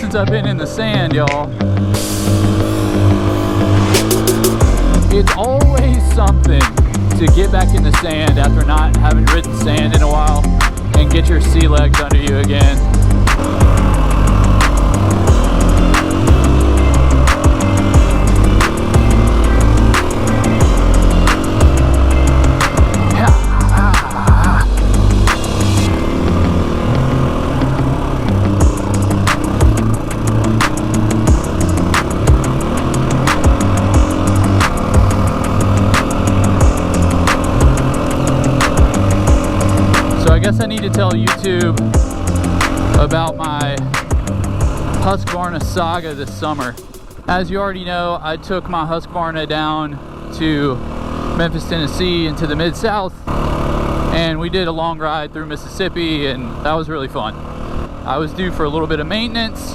since I've been in the sand, y'all. It's always something to get back in the sand after not having ridden sand in a while and get your sea legs under you again. I guess I need to tell YouTube about my Husqvarna saga this summer. As you already know, I took my Husqvarna down to Memphis, Tennessee into the Mid-South, and we did a long ride through Mississippi, and that was really fun. I was due for a little bit of maintenance,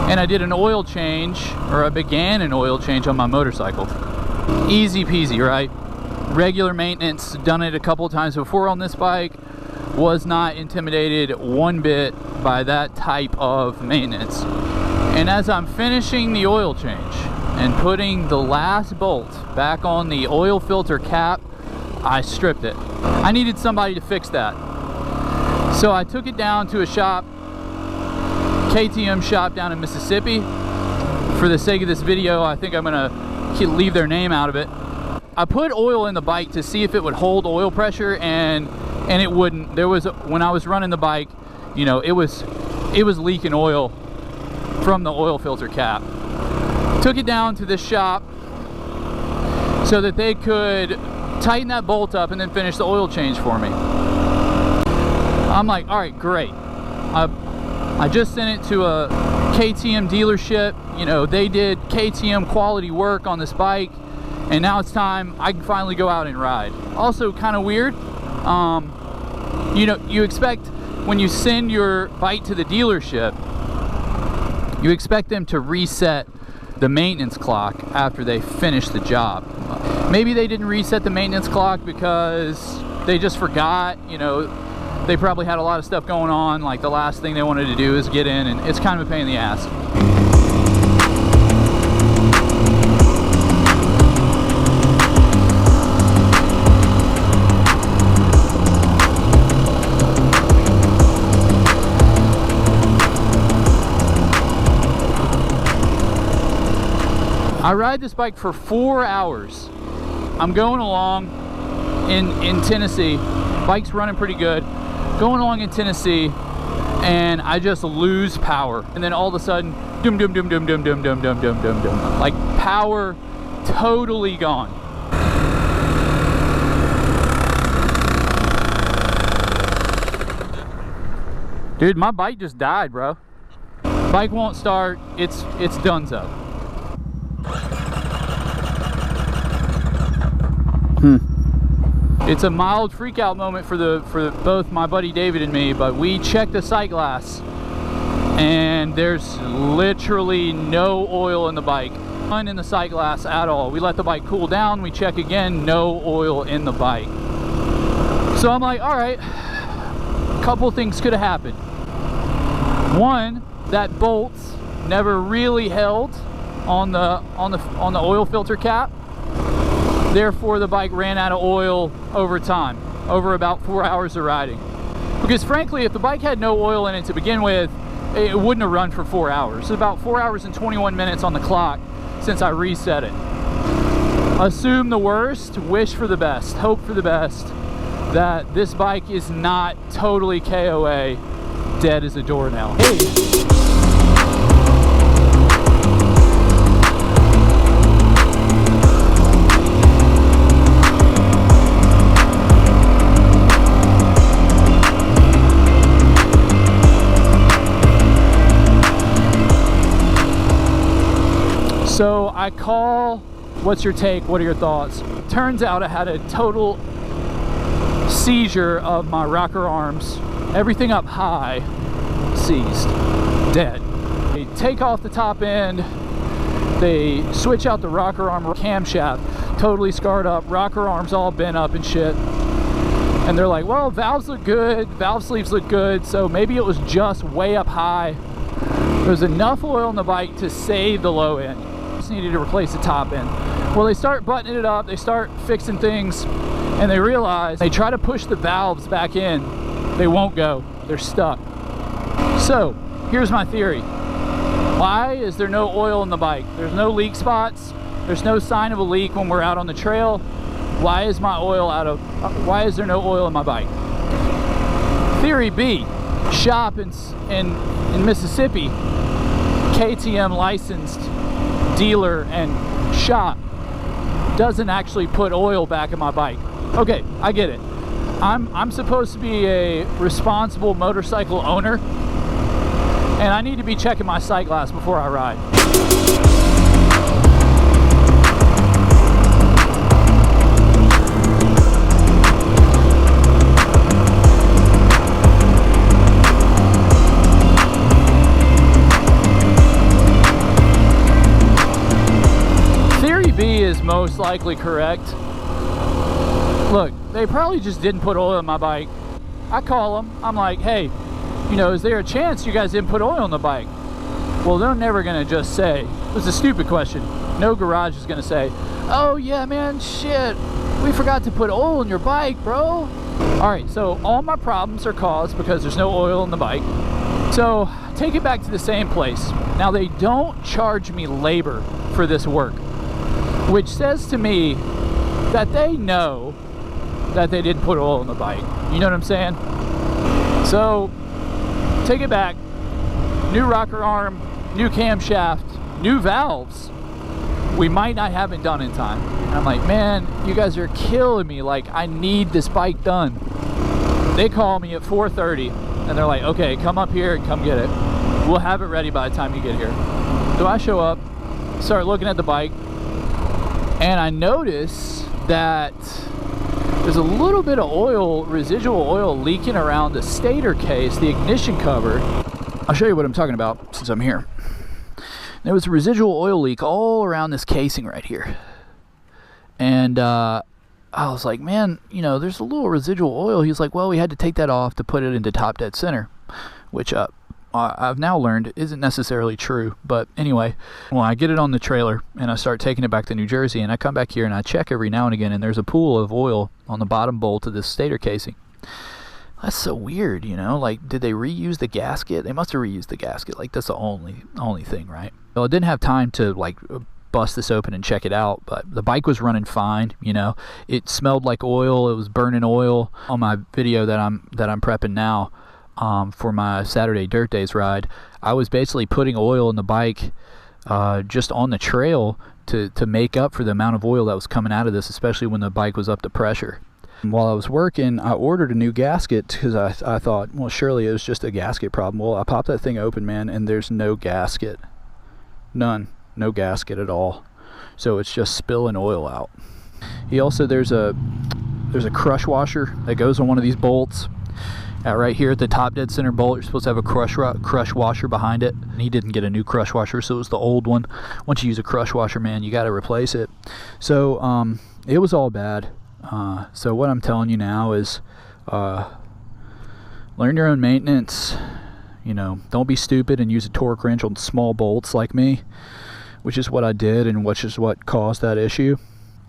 and I did an oil change, or I began an oil change on my motorcycle. Easy peasy, right? Regular maintenance, done it a couple of times before on this bike. Was not intimidated one bit by that type of maintenance. And as I'm finishing the oil change and putting the last bolt back on the oil filter cap, I stripped it. I needed somebody to fix that. So I took it down to a shop, KTM shop down in Mississippi. For the sake of this video, I think I'm gonna leave their name out of it. I put oil in the bike to see if it would hold oil pressure, and it wouldn't. There was, when I was running the bike, you know, it was leaking oil from the oil filter cap. Took it down to this shop so that they could tighten that bolt up and then finish the oil change for me. I'm like, all right, great. I just sent it to a KTM dealership. You know, they did KTM quality work on this bike, and now it's time I can finally go out and ride. Also kind of weird. You know, you expect when you send your bike to the dealership, you expect them to reset the maintenance clock after they finish the job. Maybe they didn't reset the maintenance clock because they just forgot. You know, they probably had a lot of stuff going on. Like, the last thing they wanted to do is get in, and it's kind of a pain in the ass. I ride this bike for 4 hours. I'm going along in Tennessee. Bike's running pretty good. Going along in Tennessee, and I just lose power. And then all of a sudden, dum dum dum dum dum dum dum dum dum dum dum. Like, power totally gone. Dude, my bike just died, bro. Bike won't start. It's donezo. It's a mild freak out moment for both my buddy David and me, but we checked the sight glass and there's literally no oil in the bike. None in the sight glass at all. We let the bike cool down, we check again, no oil in the bike. So I'm like, all right, a couple things could have happened. One, that bolt never really held on the oil filter cap. Therefore, the bike ran out of oil over time, over about 4 hours of riding. Because frankly, if the bike had no oil in it to begin with, it wouldn't have run for 4 hours. It's about 4 hours and 21 minutes on the clock since I reset it. Assume the worst, wish for the best, hope for the best, that this bike is not totally KOA, dead as a doornail. Hey. So I call, what's your take? What are your thoughts? Turns out I had a total seizure of my rocker arms. Everything up high, seized, dead. They take off the top end, they switch out the rocker arm camshaft, totally scarred up, rocker arms all bent up and shit. And they're like, well, valves look good, valve sleeves look good, so maybe it was just way up high. There's enough oil in the bike to save the low end. Just needed to replace the top end. Well, they start buttoning it up, they start fixing things, and they realize they try to push the valves back in. They won't go, they're stuck. So, here's my theory. Why is there no oil in the bike? There's no leak spots. There's no sign of a leak when we're out on the trail. Why is my oil why is there no oil in my bike? Theory B, shop in Mississippi, KTM licensed dealer and shop doesn't actually put oil back in my bike. Okay, I get it. I'm supposed to be a responsible motorcycle owner, and I need to be checking my sight glass before I ride. Theory B is most likely correct. Look, they probably just didn't put oil in my bike. I call them, I'm like, hey, you know, is there a chance you guys didn't put oil in the bike? Well, they're never gonna just say, it's a stupid question. No garage is gonna say, oh yeah, man, shit, we forgot to put oil in your bike, bro. All right, so all my problems are caused because there's no oil in the bike. So take it back to the same place. Now, they don't charge me labor for this work, which says to me that they know that they didn't put oil in the bike. You know what I'm saying? So take it back. New rocker arm, new camshaft, new valves. We might not have it done in time. And I'm like, man, you guys are killing me. Like, I need this bike done. They call me at 4:30 and they're like, okay, come up here and come get it. We'll have it ready by the time you get here. So I show up, start looking at the bike, and I notice that there's a little bit of oil, residual oil, leaking around the stator case, the ignition cover. I'll show you what I'm talking about since I'm here. There was a residual oil leak all around this casing right here. And I was like, man, you know, there's a little residual oil. He's like, well, we had to take that off to put it into top dead center, which I've now learned isn't necessarily true. But anyway, well, I get it on the trailer and I start taking it back to New Jersey, and I come back here and I check every now and again, and there's a pool of oil on the bottom bolt of this stator casing. That's so weird, you know, like, did they reuse the gasket? They must have reused the gasket. Like, that's the only thing, right? Well, I didn't have time to like bust this open and check it out, but the bike was running fine. You know, it smelled like oil. It was burning oil. On my video that I'm prepping now, for my Saturday Dirt Days ride, I was basically putting oil in the bike just on the trail to make up for the amount of oil that was coming out of this, especially when the bike was up to pressure. And while I was working, I ordered a new gasket because I thought, well, surely it was just a gasket problem. Well, I popped that thing open, man, and there's no gasket. None. No gasket at all. So it's just spilling oil out. There's a crush washer that goes on one of these bolts. Right here at the top dead center bolt, you're supposed to have a crush washer behind it. And he didn't get a new crush washer, so it was the old one. Once you use a crush washer, man, you got to replace it. So it was all bad. So what I'm telling you now is learn your own maintenance. You know, don't be stupid and use a torque wrench on small bolts like me, which is what I did and which is what caused that issue.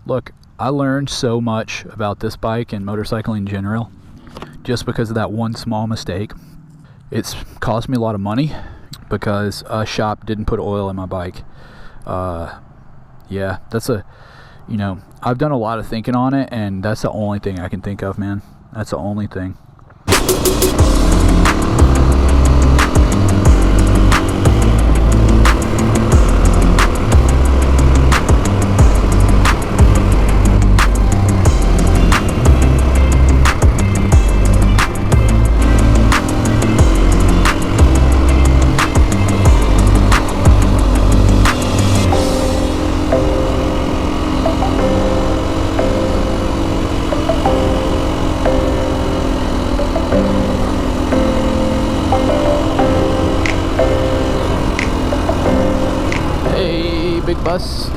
Look, I learned so much about this bike and motorcycling in general just because of that one small mistake. It's cost me a lot of money because a shop didn't put oil in my bike. Yeah, you know, I've done a lot of thinking on it, and that's the only thing I can think of, man. That's the only thing. Big bus.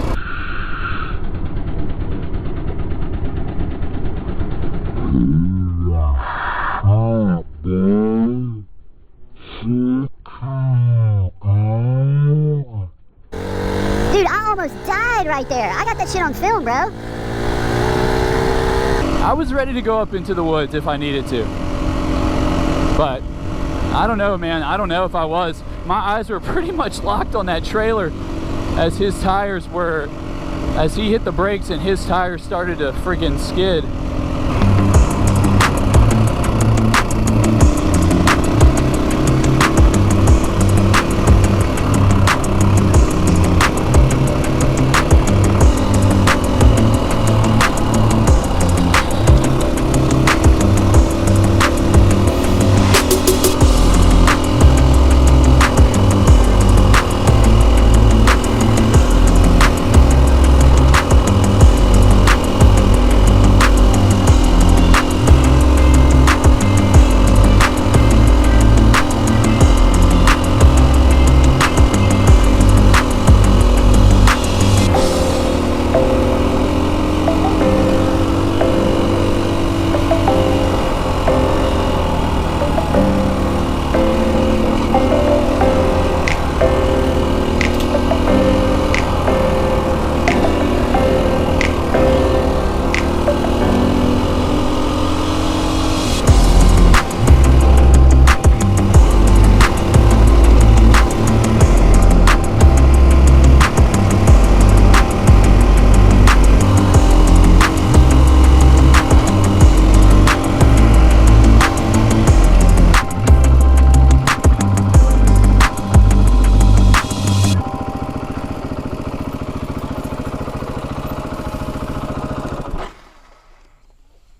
right there. I got that shit on film, bro. I was ready to go up into the woods if I needed to. But I don't know, man. I don't know if I was. My eyes were pretty much locked on that trailer as his tires were, as he hit the brakes and his tires started to freaking skid.